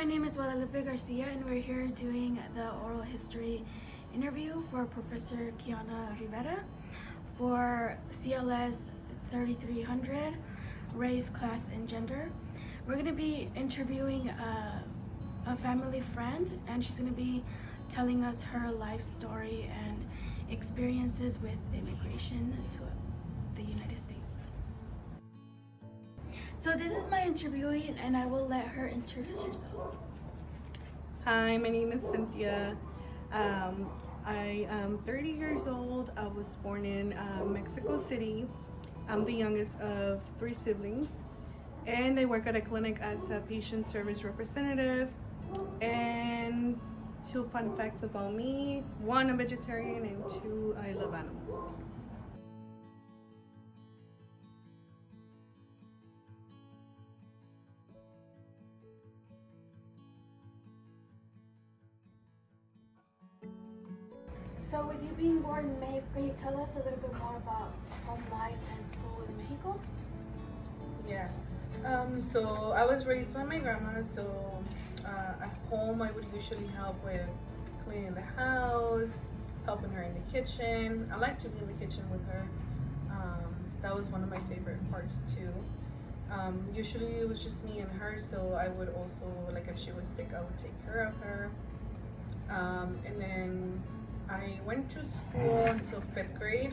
my name is Guadalupe Garcia, and we're here doing the oral history interview for Professor Kiana Rivera for CLS 3300, Race, Class, and Gender. We're going to be interviewing a family friend, and she's going to be telling us her life story and experiences with immigration to the United States. So this is my interviewee, and I will let her introduce herself. Hi, my name is Cinthya. I am 30 years old. I was born in Mexico City. I'm the youngest of 3 siblings, and I work at a clinic as a patient service representative. And 2 fun facts about me: 1, I'm vegetarian, and 2, I love animals. So with you being born in Mexico, can you tell us a little bit more about home life and school in Mexico? Yeah. So I was raised by my grandma. So at home, I would usually help with cleaning the house, helping her in the kitchen. I like to be in the kitchen with her. That was one of my favorite parts too. Usually it was just me and her, so I would also, like, if she was sick, I would take care of her. And then I went to school until 5th grade.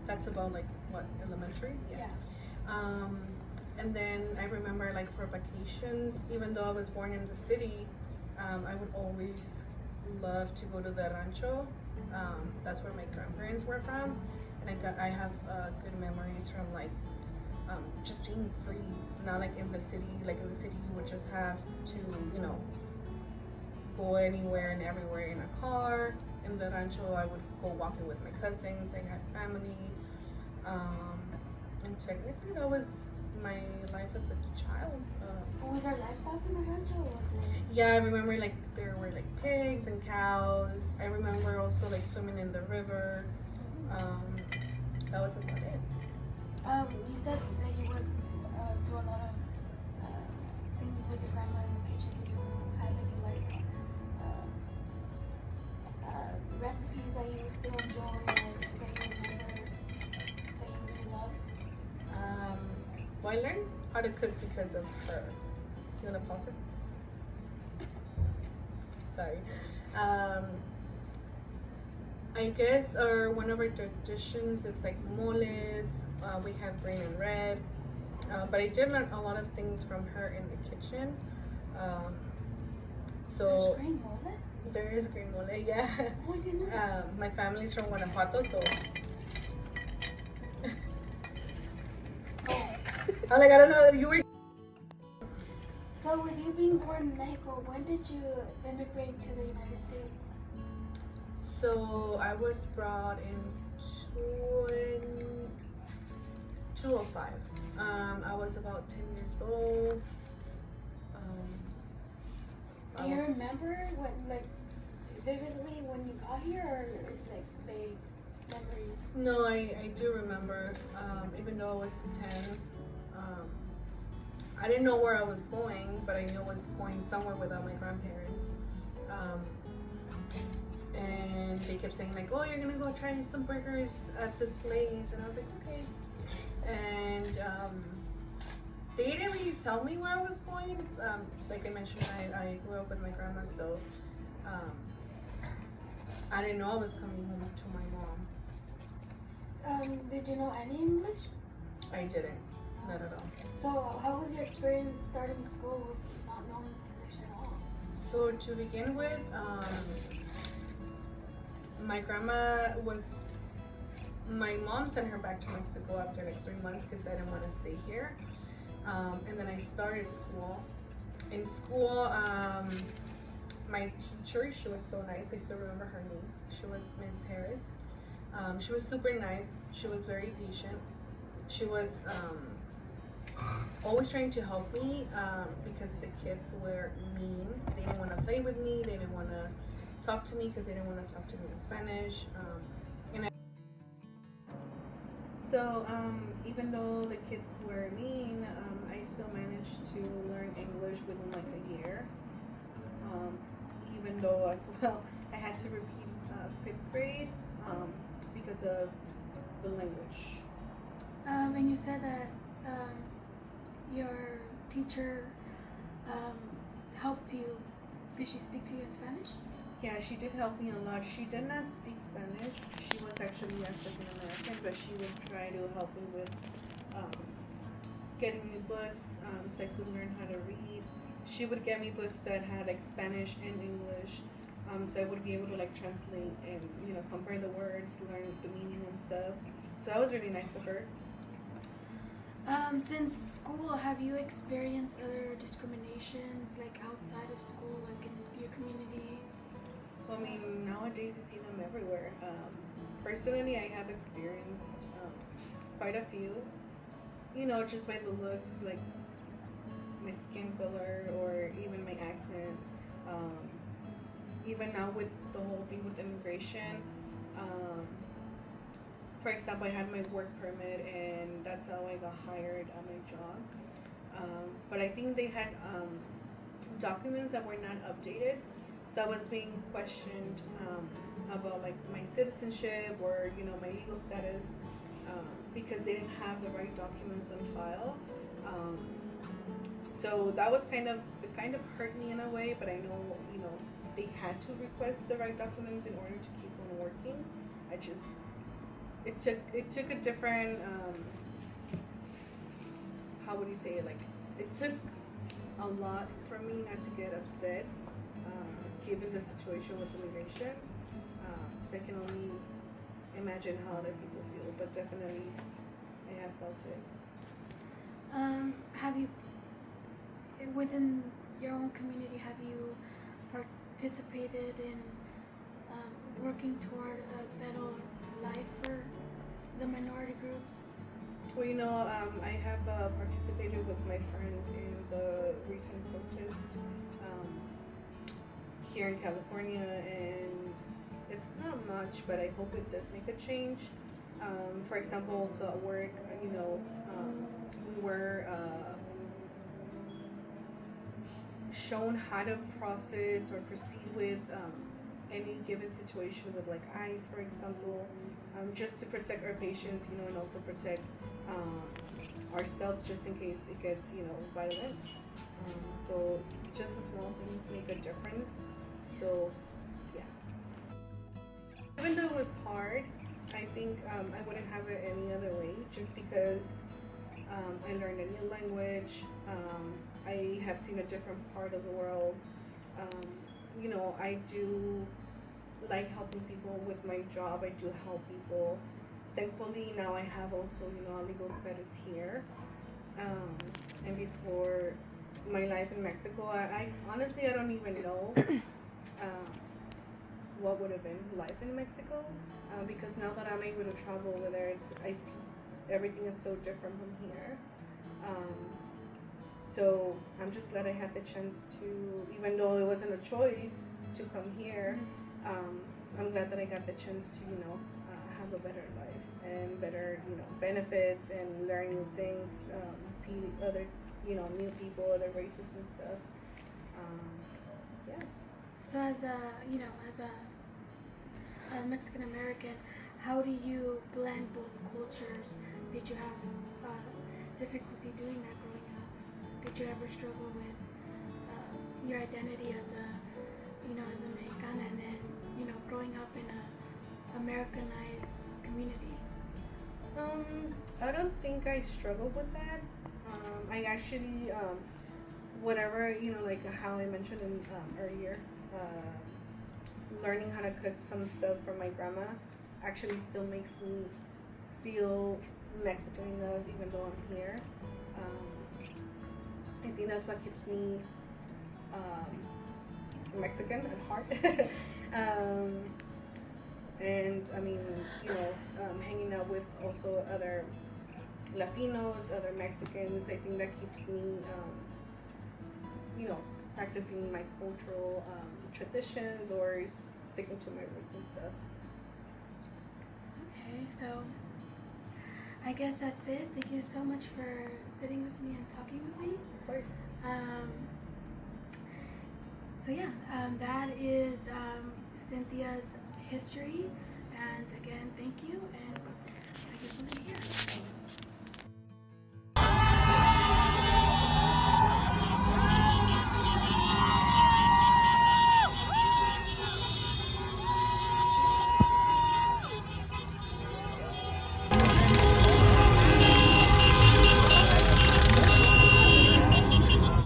That's about, like, what, elementary? Yeah. And then I remember, like, for vacations, even though I was born in the city, I would always love to go to the rancho. That's where my grandparents were from, and I have good memories from, like, just being free. Not like in the city. Like in the city, you would just have to, go anywhere and everywhere in a car. In the rancho, I would go walking with my cousins. I had family. And technically, that was my life as a child. Was there livestock in the rancho, or was it? Yeah, I remember, like, there were, like, pigs and cows. I remember also, like, swimming in the river. That was about it. You said that you would do a lot of things with your grandma in the kitchen. Did you have any, like, recipes that you still enjoy, like, that you remember, that you really loved? Well, I learned how to cook because of her. You wanna pause it? Sorry. I guess one of our traditions is, like, moles. We have green and red. But I did learn a lot of things from her in the kitchen. There's green mole? There is green mole, yeah. Oh my goodness. My family's from Guanajuato, so. I'm like, I don't know if you were. So with you being born in Mexico, when did you immigrate to the United States? So I was brought in 205. I was about 10 years old. Do you remember when, like, vividly when you got here, or is like vague memories? No, I do remember. Even though I was 10, I didn't know where I was going, but I knew I was going somewhere without my grandparents. And they kept saying, like, oh, you're gonna go try some burgers at this place, and I was like, okay. And they didn't really tell me where I was going. Like I mentioned, I grew up with my grandma, so I didn't know I was coming home to my mom. Did you know any English? I didn't, not at all. So how was your experience starting school with not knowing English at all? So to begin with, my mom sent her back to Mexico after, like, 3 months because I didn't want to stay here. And then I started school. In school, my teacher, she was so nice. I still remember her name. She was Miss Harris. She was super nice. She was very patient. She was always trying to help me because the kids were mean. They didn't want to play with me. They didn't want to talk to me because they didn't want to talk to me in Spanish. So even though the kids were mean, I still managed to learn English within, like, because of the language. And you said that your teacher helped you. Did she speak to you in Spanish? Yeah, she did help me a lot. She did not speak Spanish. She was actually African American, but she would try to help me with getting me books so I could learn how to read. She would get me books that had like Spanish and English, so I would be able to like translate and compare the words, learn the meaning and stuff. So that was really nice of her. Since school, have you experienced other discriminations like outside of school, like in your community? Well, I mean, nowadays you see them everywhere. Personally, I have experienced quite a few. Just by the looks, like my skin color or even my accent. Even now with the whole thing with immigration. For example, I had my work permit and that's how I got hired at my job. But I think they had documents that were not updated. So I was being questioned about like my citizenship or my legal status because they didn't have the right documents on file. So that was kind of hurt me in a way, but I know they had to request the right documents in order to keep on working. It took a different how would you say it, like it took a lot for me not to get upset given the situation with immigration. So I can only imagine how other people feel, but definitely I have felt it. Have you, within your own community, have you participated in working toward a better life for the minority groups? Well, I have participated with my friends in the recent protest here in California, and it's not much, but I hope it does make a change. For example, also at work, we were shown how to process or proceed with any given situation with like ICE, for example, just to protect our patients, and also protect ourselves just in case it gets, violent. So just the small things make a difference. So yeah. Even though it was hard, I think I wouldn't have it any other way, just because I learned a new language. I have seen a different part of the world. I do like helping people with my job. I do help people. Thankfully, now I have also, a legal status here. And before my life in Mexico, I honestly, I don't even know what would have been life in Mexico. Because now that I'm able to travel over there, I see everything is so different from here. So I'm just glad I had the chance to, even though it wasn't a choice to come here, I'm glad that I got the chance to, have a better life and better, benefits and learn new things, see other, new people, other races and stuff. Yeah. So as a Mexican American, how do you blend both cultures? Did you have difficulty doing that growing up? Did you ever struggle with your identity as a Mexicana, and then growing up in a Americanized community? I don't think I struggled with that. I actually, whatever, like how I mentioned in earlier, learning how to cook some stuff from my grandma actually still makes me feel Mexican enough, even though I'm here. I think that's what keeps me Mexican at heart. And I mean, hanging out with also other Latinos, other Mexicans, I think that keeps me, practicing my cultural traditions or sticking to my roots and stuff. Okay, so I guess that's it. Thank you so much for sitting with me and talking with me. Of course. So yeah, that is Cinthya's history and